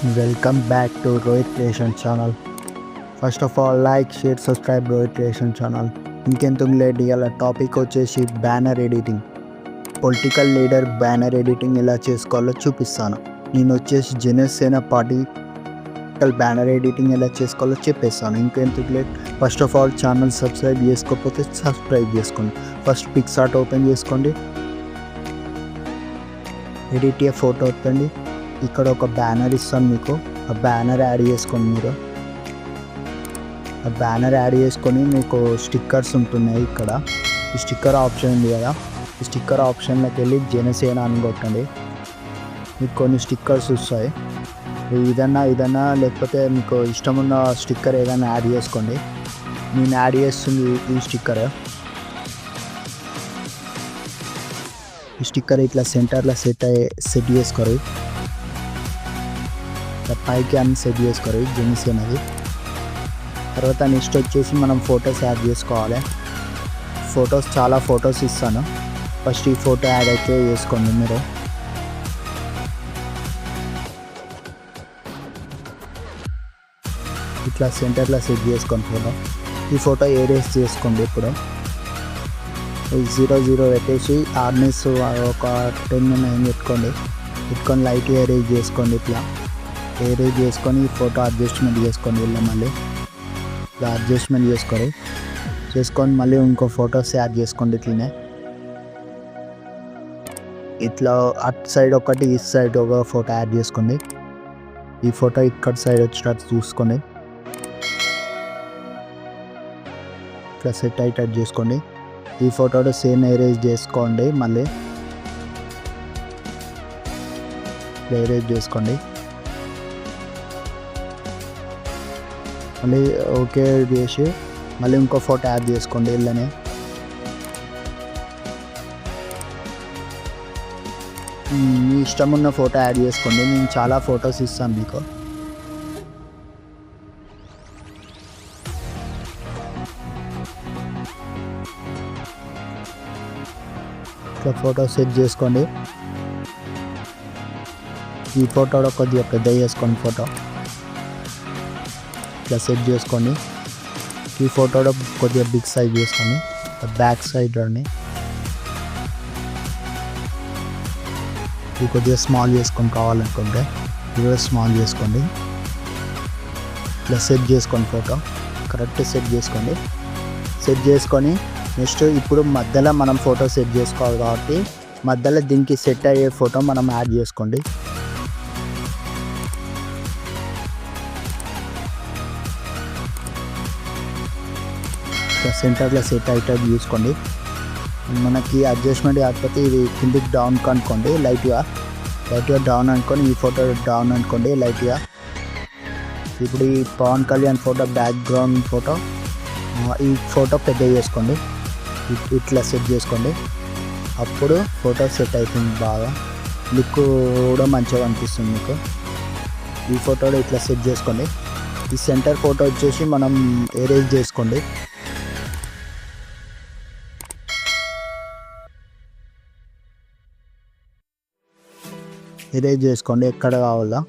Welcome back to Rohit Creation channel. First of all, like, share, subscribe Rohit Creation channel. ఇంకెందుకు late ఇవాళ topic వచ్చేసి banner editing. Political leader banner editing ఎలా చేసుకోవాలో చూపిస్తాను. నేను వచ్చేసి జనసేన పార్టీ బ్యానర్ ఎడిటింగ్ ఎలా చేసుకోవాలో చెప్పేస్తాను. ఇంకెందుకు late, first of all channel subscribe చేసుకోకపోతే సబ్స్క్రైబ్ చేసుకోండి. ఫస్ట్ పిక్సార్ట్ ఓపెన్ చేసుకోండి, ఎడిట్ ఏ ఫోటో వస్తుంది. ఇక్కడ ఒక బ్యానర్ ఇస్తాను మీకు, ఆ బ్యానర్ యాడ్ చేసుకోండి. మీరు ఆ బ్యానర్ యాడ్ చేసుకొని మీకు స్టిక్కర్స్ ఉంటున్నాయి. ఇక్కడ ఈ స్టిక్కర్ ఆప్షన్ ఉంది కదా, ఈ స్టిక్కర్ ఆప్షన్లోకి వెళ్ళి జనసేన అని కొట్టండి. మీకు కొన్ని స్టిక్కర్స్ వస్తాయి. ఇదన్నా లేకపోతే మీకు ఇష్టం ఉన్న స్టిక్కర్ ఏదైనా యాడ్ చేసుకోండి. నేను యాడ్ చేస్తుంది ఈ స్టిక్కర్. ఈ స్టిక్కర్ ఇట్లా సెంటర్లో సెట్ చేసుకోరు, పైకి అన్ని సెట్ చేసుకోరు జనసేనది. తర్వాత నెక్స్ట్ వచ్చేసి మనం ఫొటోస్ యాడ్ చేసుకోవాలి. చాలా ఫొటోస్ ఇస్తాను. ఫస్ట్ ఈ ఫోటో యాడ్ అయితే చేసుకోండి. మీరు ఇట్లా సెంటర్లో సెట్ చేసుకోండి. ఈ ఫోటో ఏరేస్ చేసుకోండి. ఇప్పుడు 0 పెట్టేసి ఆర్నెస్ ఒక 10 పెట్టుకొని లైట్ ఏరేజ్ చేసుకోండి. ఇట్లా ఏరేజ్ చేసుకొని ఈ ఫోటో అడ్జస్ట్మెంట్ చేసుకోండి. మళ్ళీ ఇట్లా అడ్జస్ట్మెంట్ చేసుకొని మళ్ళీ ఇంకో ఫొటోస్ యాడ్ చేసుకోండి. ఇట్లనే ఇట్లా అటు సైడ్ ఒకటి, ఈ సైడ్ ఒక ఫోటో యాడ్ చేసుకోండి. ఈ ఫోటో ఇక్కడ సైడ్ వచ్చేటట్టు చూసుకోండి. ఇట్లా సెట్ అయ్యేటట్టు చేసుకోండి. ఈ ఫోటోలో సేమ్ ఏరేజ్ చేసుకోండి. మళ్ళీ ఏరేజ్ చేసుకోండి. మళ్ళీ ఓకే చేసి మళ్ళీ ఇంకో ఫోటో యాడ్ చేసుకోండి. ఇళ్ళనే మీ ఇష్టం ఉన్న ఫోటో యాడ్ చేసుకోండి. నేను చాలా ఫొటోస్ ఇస్తాను మీకు. ఇట్లా ఫోటో సెట్ చేసుకోండి. ఈ ఫోటోలో కొద్దిగా పెద్ద చేసుకోండి. ఫోటో ఇట్లా సెట్ చేసుకోండి. ఈ ఫోటోలో కొద్దిగా బిగ్ సైజ్ చేసుకోండి. బ్యాక్ సైడ్ రండి, ఇది కొద్దిగా స్మాల్ చేసుకొని కావాలనుకుంటే ఇది స్మాల్ చేసుకోండి. ఇట్లా సెట్ చేసుకోండి. ఫోటో కరెక్ట్ సెట్ చేసుకొని నెక్స్ట్ ఇప్పుడు మధ్యలో మనం ఫోటో సెట్ చేసుకోవాలి కాబట్టి మధ్యలో దీనికి సెట్ అయ్యే ఫోటో మనం యాడ్ చేసుకోండి. సెంటర్లో సెట్ అయ్యేటట్టు చూసుకోండి. మనకి అడ్జస్ట్మెంట్ కాకపోతే ఇది కిందికి డౌన్ అనుకోండి. లైట్గా డౌన్ అనుకొని ఈ ఫోటో డౌన్ అనుకోండి లైట్గా. ఇప్పుడు ఈ Pavan Kalyan photo background photo, ఈ ఫోటో పెద్ద చేసుకోండి. ఇట్లా సెట్ చేసుకోండి. అప్పుడు ఫోటో సెట్ అవుతుంది. బాగా లుక్ కూడా మంచిగా అనిపిస్తుంది మీకు. ఈ ఫోటోలో ఇట్లా సెట్ చేసుకోండి. ఈ సెంటర్ ఫోటో వచ్చేసి మనం ఎరేజ్ చేసుకోండి. ఎక్కడ కావాలో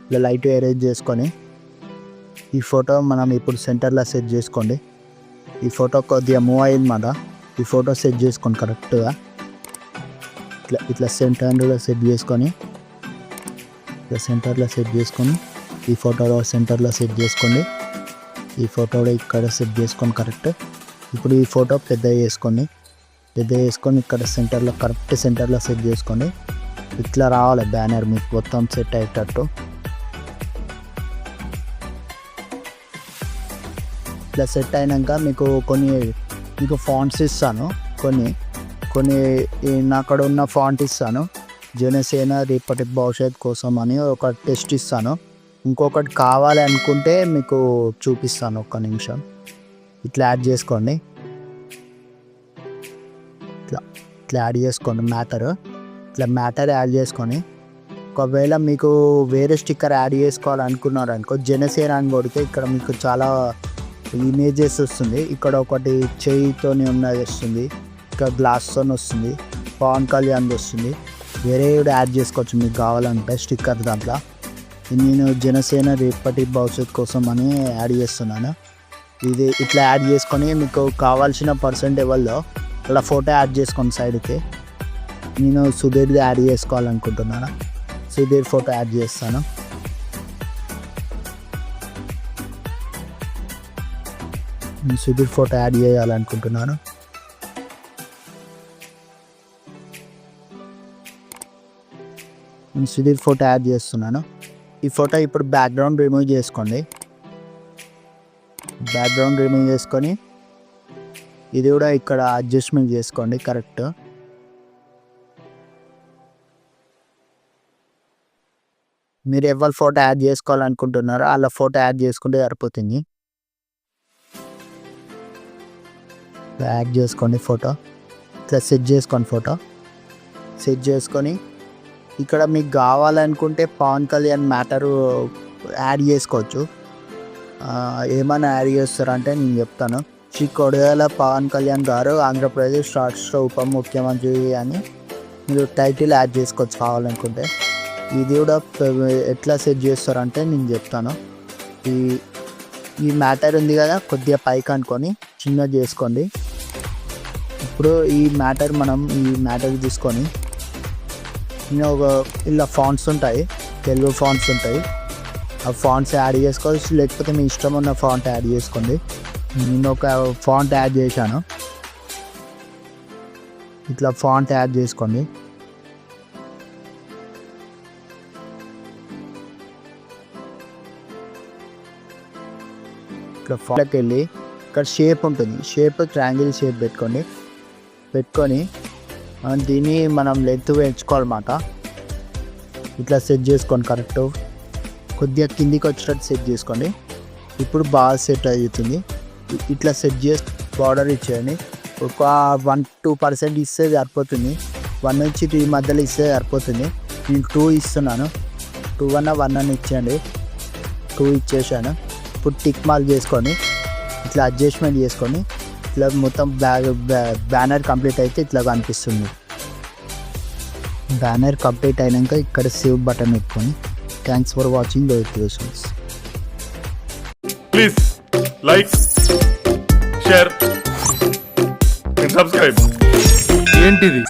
ఇలా లైట్ ఎరేజ్ చేసుకొని ఈ ఫోటో మనం ఇప్పుడు సెంటర్లో సెట్ చేసుకోండి. ఈ ఫోటో కొద్దిగా మూవ్ అయ్యిందన్నమాట. ఈ ఫోటో సెట్ చేసుకోండి కరెక్ట్గా. ఇట్లా సెంటర్లో సెట్ చేసుకొని ఈ ఫోటోలో సెంటర్లో సెట్ చేసుకోండి. ఈ ఫోటోలో ఇక్కడ సెట్ చేసుకొని కరెక్ట్. ఇప్పుడు ఈ ఫోటో పెద్ద చేసుకొని ఇక్కడ కరెక్ట్ సెంటర్లో సెట్ చేసుకోండి. ఇట్లా రావాలి బ్యానర్ మీకు మొత్తం సెట్ అయ్యేటట్టు. ఇట్లా సెట్ అయినాక మీకు ఫాంట్స్ ఇస్తాను. కొన్ని నాక్కడ ఉన్న ఫాంట్ ఇస్తాను. జనసేన రేపటి భవిష్యత్ కోసం అని ఒక టెస్ట్ ఇస్తాను. ఇంకొకటి కావాలి అనుకుంటే మీకు చూపిస్తాను. ఒక్క నిమిషం. ఇట్లా యాడ్ చేసుకోండి. ఇట్లా యాడ్ చేసుకోండి మ్యాటర్ యాడ్ చేసుకొని ఒకవేళ మీకు వేరే స్టిక్కర్ యాడ్ చేసుకోవాలనుకున్నారు అనుకో, జనసేన అని కొడితే ఇక్కడ మీకు చాలా ఇమేజెస్ వస్తుంది. ఇక్కడ ఒకటి చేయితోని ఉన్నది వస్తుంది, ఇక్కడ గ్లాస్తో వస్తుంది, పవన్ కళ్యాణ్ వస్తుంది. వేరే యాడ్ చేసుకోవచ్చు మీకు కావాలంటే స్టిక్కర్ దాంట్లో. నేను జనసేన రేపటి భవిష్యత్ కోసం అని యాడ్ చేస్తున్నాను. ఇది ఇట్లా యాడ్ చేసుకొని మీకు కావాల్సిన పర్సెంట్ ఎవరిలో అలా ఫోటో యాడ్ చేసుకోండి సైడ్కి. నేను సుధీర్ది యాడ్ చేసుకోవాలనుకుంటున్నాను. సుధీర్ ఫోటో యాడ్ చేస్తాను. నేను సుధీర్ ఫోటో యాడ్ చేయాలనుకుంటున్నాను. నేను సుధీర్ ఫోటో యాడ్ చేస్తున్నాను. ఈ ఫోటో ఇప్పుడు బ్యాక్గ్రౌండ్ రిమూవ్ చేసుకోండి. బ్యాక్గ్రౌండ్ రిమూవ్ చేసుకొని ఇది కూడా ఇక్కడ అడ్జస్ట్మెంట్ చేసుకోండి కరెక్ట్. మీరు ఎవరి ఫోటో యాడ్ చేసుకోవాలనుకుంటున్నారో అలా ఫోటో యాడ్ చేసుకుంటే సరిపోతుంది. యాడ్ చేసుకోండి ఫోటో. ఇట్లా సెట్ చేసుకోండి ఫోటో. సెట్ చేసుకొని ఇక్కడ మీకు కావాలనుకుంటే పవన్ కళ్యాణ్ మ్యాటరు యాడ్ చేసుకోవచ్చు. ఏమైనా యాడ్ చేస్తారంటే నేను చెప్తాను. శ్రీ కొడేల పవన్ కళ్యాణ్ గారు ఆంధ్రప్రదేశ్ రాష్ట్ర ఉప ముఖ్యమంత్రి అని మీరు టైటిల్ యాడ్ చేసుకోవచ్చు కావాలనుకుంటే. ఇది కూడా ఎట్లా సెట్ చేస్తారంటే నేను చెప్తాను. ఈ మ్యాటర్ ఉంది కదా, కొద్దిగా పైకి అనుకొని చిన్నగా చేసుకోండి. ఇప్పుడు ఈ మ్యాటర్ తీసుకొని నేను ఇలా ఫాంట్స్ ఉంటాయి, తెలుగు ఫాంట్స్ ఉంటాయి. ఆ ఫాంట్స్ యాడ్ చేసుకోవచ్చు, లేకపోతే మీ ఇష్టం ఉన్న ఫాంట్ యాడ్ చేసుకోండి. నేను ఒక ఫాంట్ యాడ్ చేశాను. ఇట్లా ఫాంట్ యాడ్ చేసుకోండి. ఇట్లా ఫాంట్కి వెళ్ళి ఇక్కడ షేప్ ఉంటుంది, షేప్ ట్రయాంగిల్ షేప్ పెట్టుకొని దీన్ని మనం లెంత్ పెంచుకోవాలన్నమాట. ఇట్లా సెట్ చేసుకోండి కరెక్ట్. కొద్దిగా కిందికి వచ్చేటట్టు సెట్ చేసుకోండి. ఇప్పుడు బాగా సెట్ అవుతుంది. ఇట్లా సెట్ చేసి బార్డర్ ఇచ్చేయండి. ఒక 1-2% ఇస్తే సరిపోతుంది. 1 నుంచి 3 మధ్యలో ఇస్తే సరిపోతుంది. నేను 2 ఇస్తున్నాను. 2 అన్న 1 అన్న ఇచ్చేయండి. 2 ఇచ్చేసాను. ఇప్పుడు టిక్ మార్క్ చేసుకొని ఇట్లా అడ్జస్ట్మెంట్ చేసుకొని ఇట్లా మొత్తం బ్యానర్ కంప్లీట్ అయితే ఇట్లా కనిపిస్తుంది. బ్యానర్ కంప్లీట్ అయినాక ఇక్కడ సేవ్ బటన్ పెట్టుకొని thanks for watching the videos. Please like, share and subscribe. ఏంటిది?